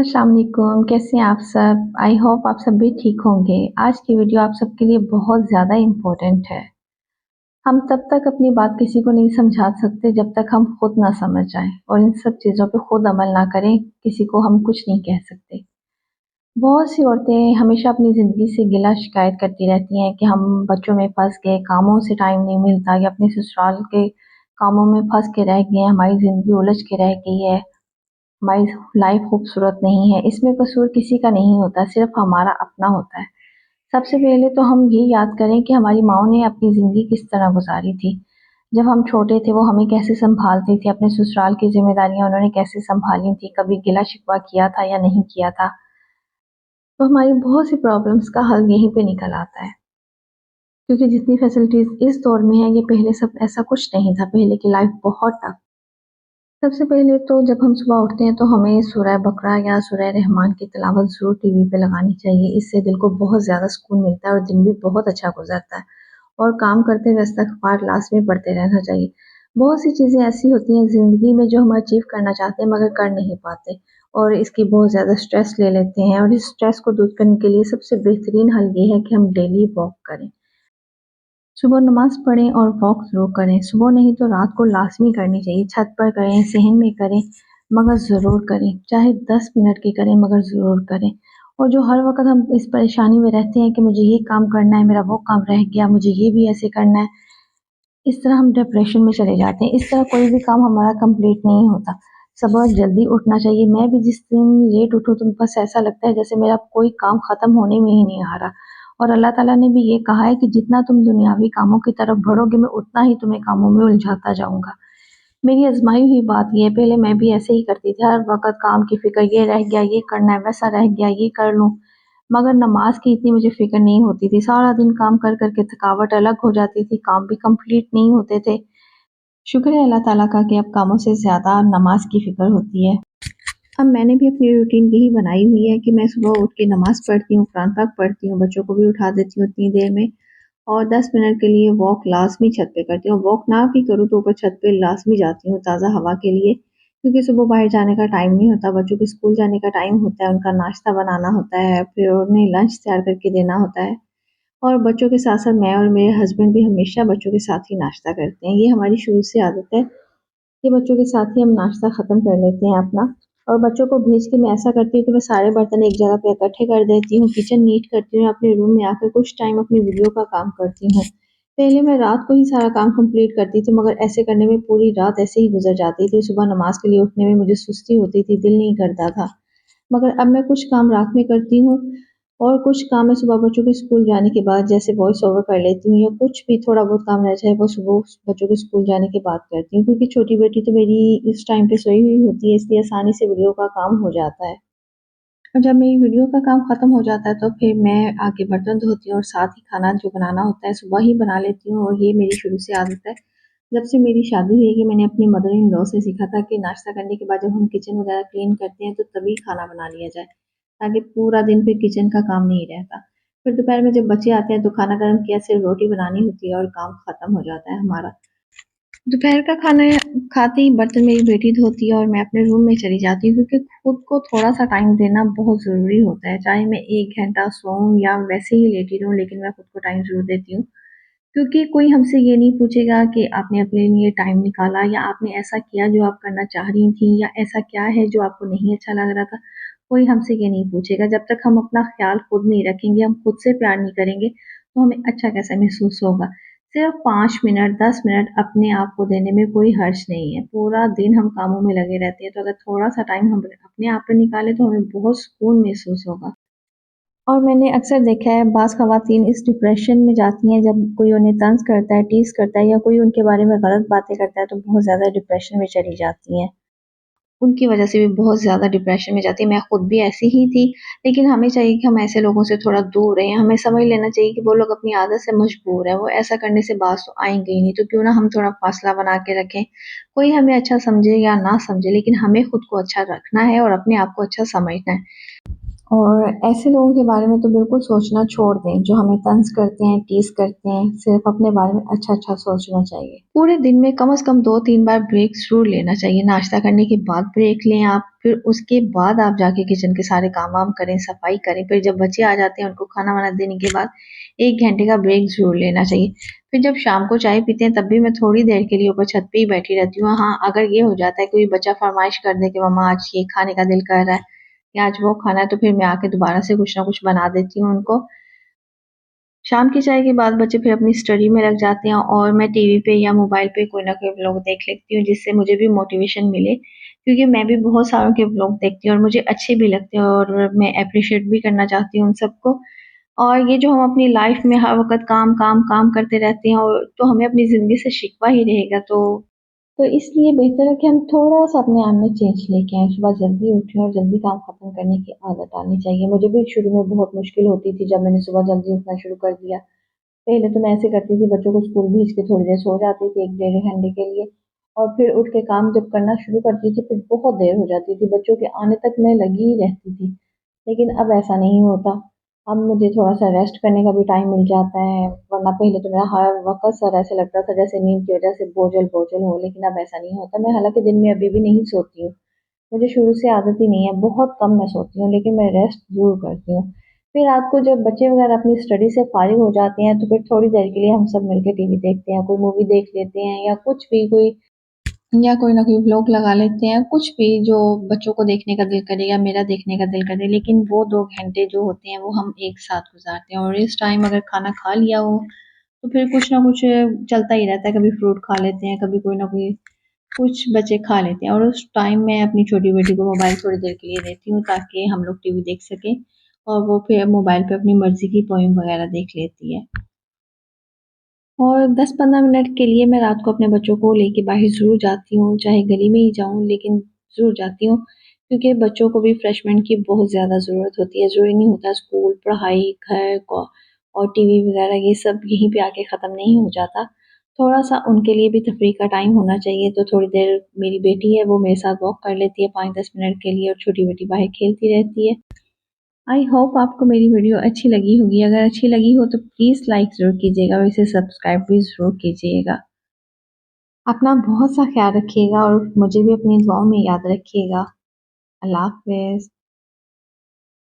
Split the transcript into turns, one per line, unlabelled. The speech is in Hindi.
अस्सलाम वालेकुम, कैसे हैं आप सब? आई होप आप सब भी ठीक होंगे। आज की वीडियो आप सबके लिए बहुत ज़्यादा इम्पोर्टेंट है। हम तब तक अपनी बात किसी को नहीं समझा सकते जब तक हम खुद ना समझ जाएं और इन सब चीज़ों पे खुद अमल ना करें, किसी को हम कुछ नहीं कह सकते। बहुत सी औरतें हमेशा अपनी ज़िंदगी से गिला शिकायत करती रहती हैं कि हम बच्चों में फँस गए, कामों से टाइम नहीं मिलता या अपने ससुराल के कामों में फँस के रह गए, हमारी ज़िंदगी उलझ के रह गई है। हमारी लाइफ खूबसूरत नहीं है, इसमें कसूर किसी का नहीं होता, सिर्फ हमारा अपना होता है। सबसे पहले तो हम ये याद करें कि हमारी माँओं ने अपनी ज़िंदगी किस तरह गुजारी थी। जब हम छोटे थे वो हमें कैसे सँभालती थी, अपने ससुराल की ज़िम्मेदारियाँ उन्होंने कैसे सँभाली थी, कभी गिला-शिकवा किया था या नहीं किया था। तो हमारी बहुत सी प्रॉब्लम्स का हल यहीं पे निकल आता है। क्योंकि जितनी फैसिलिटीज़ इस दौर में है, ये पहले सब ऐसा कुछ नहीं था, पहले की लाइफ बहुत टफ। सबसे पहले तो जब हम सुबह उठते हैं तो हमें सूरह बकरा या सूरह रहमान की तिलावत ज़रूर टीवी पे लगानी चाहिए। इससे दिल को बहुत ज़्यादा सुकून मिलता है और दिन भी बहुत अच्छा गुज़रता है। और काम करते हुए इस्तग़फ़ार लाज़मी पढ़ते रहना चाहिए। बहुत सी चीज़ें ऐसी होती हैं ज़िंदगी में जो हम अचीव करना चाहते हैं मगर कर नहीं पाते और इसकी बहुत ज़्यादा स्ट्रेस ले लेते हैं और इस स्ट्रेस को दूर करने के लिए सबसे बेहतरीन हल ये है कि हम डेली वॉक करें। सुबह नमाज़ पढ़ें और वॉक ज़रूर करें। सुबह नहीं तो रात को लाज़मी करनी चाहिए। छत पर करें, सहन में करें, मगर ज़रूर करें। चाहे 10 मिनट की करें मगर ज़रूर करें। और जो हर वक़्त हम इस परेशानी में रहते हैं कि मुझे ये काम करना है, मेरा वो काम रह गया, मुझे ये भी ऐसे करना है, इस तरह हम डिप्रेशन में चले जाते हैं। इस तरह कोई भी काम हमारा कंप्लीट नहीं होता। सुबह जल्दी उठना चाहिए। मैं भी जिस दिन लेट उठूँ तो बस ऐसा लगता है जैसे मेरा कोई काम ख़त्म होने में ही नहीं आ रहा। और अल्लाह ताला ने भी ये कहा है कि जितना तुम दुनियावी कामों की तरफ बढ़ोगे, मैं उतना ही तुम्हें कामों में उलझाता जाऊँगा। मेरी आज़माई हुई बात ये है, पहले मैं भी ऐसे ही करती थी, हर वक़्त काम की फ़िक्र, ये रह गया, ये करना है, वैसा रह गया, ये कर लूँ। मगर नमाज़ की इतनी मुझे फ़िक्र नहीं होती थी, सारा दिन काम कर के थकावट अलग हो जाती थी, काम भी कंप्लीट नहीं होते थे। शुक्र है अल्लाह ताला का कि अब कामों से ज़्यादा नमाज़ की फ़िक्र होती है। अब मैंने भी अपनी रूटीन यही बनाई हुई है कि मैं सुबह उठ के नमाज़ पढ़ती हूँ, कुरान पाक पढ़ती हूँ, बच्चों को भी उठा देती हूँ उतनी देर में और 10 मिनट के लिए वॉक लाज़मी छत पे करती हूँ। वॉक ना भी करूँ तो ऊपर छत पे लाज़मी जाती हूँ ताज़ा हवा के लिए, क्योंकि सुबह बाहर जाने का टाइम नहीं होता, बच्चों के स्कूल जाने का टाइम होता है, उनका नाश्ता बनाना होता है, फिर उन्हें लंच तैयार करके देना होता है और बच्चों के साथ-साथ मैं और मेरे हस्बैंड भी हमेशा बच्चों के साथ ही नाश्ता करते हैं। ये हमारी शुरू से आदत है कि बच्चों के साथ ही हम नाश्ता ख़त्म कर लेते हैं अपना और बच्चों को भेज के मैं ऐसा करती हूँ कि मैं सारे बर्तन एक जगह पे इकट्ठे कर देती हूँ, किचन नीट करती हूँ, अपने रूम में आकर कुछ टाइम अपनी वीडियो का काम करती हूँ। पहले मैं रात को ही सारा काम कंप्लीट करती थी मगर ऐसे करने में पूरी रात ऐसे ही गुज़र जाती थी। सुबह नमाज़ के लिए उठने में मुझे सुस्ती होती थी, दिल नहीं करता था। मगर अब मैं कुछ काम रात में करती हूँ और कुछ काम मैं सुबह बच्चों के स्कूल जाने के बाद जैसे वॉइस ओवर कर लेती हूँ या कुछ भी थोड़ा बहुत काम रह जाए वो सुबह बच्चों के स्कूल जाने के बाद करती हूँ, क्योंकि छोटी बेटी तो मेरी इस टाइम पे सोई हुई होती है, इसलिए आसानी से वीडियो का काम हो जाता है। और जब मेरी वीडियो का काम ख़त्म हो जाता है तो फिर मैं आके बर्तन धोती हूँ और साथ ही खाना जो बनाना होता है सुबह ही बना लेती हूँ और ये मेरी शुरू से आदत है। जब से मेरी शादी हुई है कि मैंने अपनी मदर इन लॉ से सीखा था कि नाश्ता करने के बाद जब हम किचन वगैरह क्लीन करते हैं तो तभी खाना बना लिया जाए, ताकि पूरा दिन फिर किचन का काम नहीं रहता। फिर दोपहर में जब बच्चे आते हैं तो खाना गर्म किया, सिर्फ रोटी बनानी होती है और काम ख़त्म हो जाता है हमारा। दोपहर का खाना खाते ही बर्तन मेरी बेटी धोती है और मैं अपने रूम में चली जाती हूँ, क्योंकि खुद को थोड़ा-सा टाइम देना बहुत ज़रूरी होता है। चाहे मैं 1 घंटा सोऊँ या वैसे ही लेटी रहूँ, लेकिन मैं खुद को टाइम ज़रूर देती हूँ। क्योंकि कोई हमसे ये नहीं पूछेगा कि आपने अपने लिए टाइम निकाला या आपने ऐसा किया जो आप करना चाह रही थी या ऐसा क्या है जो आपको नहीं अच्छा लग रहा था। कोई हमसे ये नहीं पूछेगा। जब तक हम अपना ख़्याल खुद नहीं रखेंगे, हम खुद से प्यार नहीं करेंगे, तो हमें अच्छा कैसा महसूस होगा। सिर्फ़ 5 मिनट, 10 मिनट अपने आप को देने में कोई हर्ज नहीं है। पूरा दिन हम कामों में लगे रहते हैं, तो अगर थोड़ा-सा टाइम हम अपने आप पे निकालें, तो हमें बहुत सुकून महसूस होगा। और मैंने अक्सर देखा है बाज़ ख़वातीन इस डिप्रेशन में जाती हैं जब कोई उन्हें तंज़ करता है, टीज़ करता है या कोई उनके बारे में गलत बातें करता है तो बहुत ज़्यादा डिप्रेशन में चली जाती हैं। उनकी वज़ह से भी बहुत ज़्यादा डिप्रेशन में जाती हैं। मैं खुद भी ऐसी ही थी, लेकिन हमें चाहिए कि हम ऐसे लोगों से थोड़ा दूर रहें। हमें समझ लेना चाहिए कि वो लोग अपनी आदत से मजबूर हैं, वो ऐसा करने से बाज़ तो आएँगे ही नहीं, तो क्यों ना हम थोड़ा फ़ासला बना के रखें। कोई हमें अच्छा समझे या ना समझे, लेकिन हमें खुद को अच्छा रखना है और अपने आप को अच्छा समझना है। और ऐसे लोगों के बारे में तो बिल्कुल सोचना छोड़ दें जो हमें तंज करते हैं, टीज़ करते हैं। सिर्फ अपने बारे में अच्छा-अच्छा सोचना चाहिए। पूरे दिन में कम से कम 2-3 बार ब्रेक ज़रूर लेना चाहिए। नाश्ता करने के बाद ब्रेक लें आप, फिर उसके बाद आप जाके किचन के सारे काम-वाम करें, सफाई करें। फिर जब बच्चे आ जाते हैं उनको खाना-वाना देने के बाद 1 घंटे का ब्रेक ज़रूर लेना चाहिए। फिर जब शाम को चाय पीते हैं तब भी मैं थोड़ी देर के लिए ऊपर छत पे ही बैठी रहती हूँ। हाँ, अगर ये हो जाता है कोई बच्चा फ़रमाइश कर दे कि मम्मा आज ये खाने का दिल कर रहा है या आज वो खाना है, तो फिर मैं आके दोबारा से कुछ ना कुछ बना देती हूँ उनको। शाम की चाय के बाद बच्चे फिर अपनी स्टडी में लग जाते हैं और मैं टीवी पे या मोबाइल पे कोई ना कोई व्लॉग देख लेती हूँ जिससे मुझे भी मोटिवेशन मिले, क्योंकि मैं भी बहुत सारों के व्लॉग देखती हूँ और मुझे अच्छे भी लगते हैं और मैं एप्रिशिएट भी करना चाहती हूँ उन सबको। और ये जो हम अपनी लाइफ में हर वक़्त काम, काम, काम करते रहते हैं और तो हमें अपनी ज़िंदगी से शिकवा ही रहेगा, तो इसलिए बेहतर है कि हम थोड़ा-सा अपने आप में चेंज लेके आएँ। सुबह जल्दी उठें और जल्दी काम खत्म करने की आदत डालनी चाहिए। मुझे भी शुरू में बहुत मुश्किल होती थी जब मैंने सुबह जल्दी उठना शुरू कर दिया। पहले तो मैं ऐसे करती थी, बच्चों को स्कूल भेज के थोड़ी देर सो जाती थी 1 डेढ़ घंटे के लिए और फिर उठ के काम जब करना शुरू करती थी फिर बहुत देर हो जाती थी। बच्चों के आने तक मैं लगी ही रहती थी। लेकिन अब ऐसा नहीं होता। अब मुझे थोड़ा-सा रेस्ट करने का भी टाइम मिल जाता है, वरना पहले तो मेरा हर वक़्त सर ऐसे लगता था जैसे नींद की वज़ह से बोझल-बोझल हो, लेकिन अब ऐसा नहीं होता। मैं हालाँकि दिन में अभी भी नहीं सोती हूँ। मुझे शुरू से आदत ही नहीं है, बहुत कम मैं सोती हूँ, लेकिन मैं रेस्ट ज़रूर करती हूँ। फिर रात को जब बच्चे वगैरह अपनी स्टडी से फ़ारिग हो जाते हैं, तो फिर थोड़ी देर के लिए हम सब मिलके टीवी देखते हैं, कोई मूवी देख लेते हैं या कुछ भी कोई ना कोई व्लॉग लगा लेते हैं, कुछ भी जो बच्चों को देखने का दिल करे या मेरा देखने का दिल करे, लेकिन वो 2 घंटे जो होते हैं वो हम एक साथ गुज़ारते हैं और इस टाइम अगर खाना खा लिया हो, तो फिर कुछ ना कुछ चलता ही रहता है। कभी फ्रूट खा लेते हैं, कभी कोई ना कोई कुछ बच्चे खा लेते हैं और उस टाइम मैं अपनी छोटी बेटी को मोबाइल थोड़ी देर के लिए देती हूँ ताकि हम लोग टीवी देख सकें और वो फिर मोबाइल पे अपनी मर्ज़ी की पोएम वगैरह देख लेती है। और 10-15 मिनट के लिए मैं रात को अपने बच्चों को लेके बाहर ज़रूर जाती हूँ, चाहे गली में ही जाऊँ लेकिन ज़रूर जाती हूँ, क्योंकि बच्चों को भी रिफ्रेशमेंट की बहुत ज़्यादा ज़रूरत होती है। ज़रूरी नहीं होता स्कूल, पढ़ाई, घर को और टीवी वगैरह ये सब यहीं पे आके ख़त्म नहीं हो जाता। थोड़ा-सा उनके लिए भी तफरीह का टाइम होना चाहिए, तो थोड़ी देर मेरी बेटी है वो मेरे साथ वॉक कर लेती है 5-10 मिनट के लिए और छोटी बेटी बाहर खेलती रहती है। आई होप आपको मेरी वीडियो अच्छी लगी होगी। अगर अच्छी लगी हो तो प्लीज़ लाइक ज़रूर कीजिएगा और इसे सब्सक्राइब भी ज़रूर कीजिएगा। अपना बहुत सा ख्याल रखिएगा और मुझे भी अपनी दुआओं में याद रखिएगा। अल्लाह हाफ़िज़।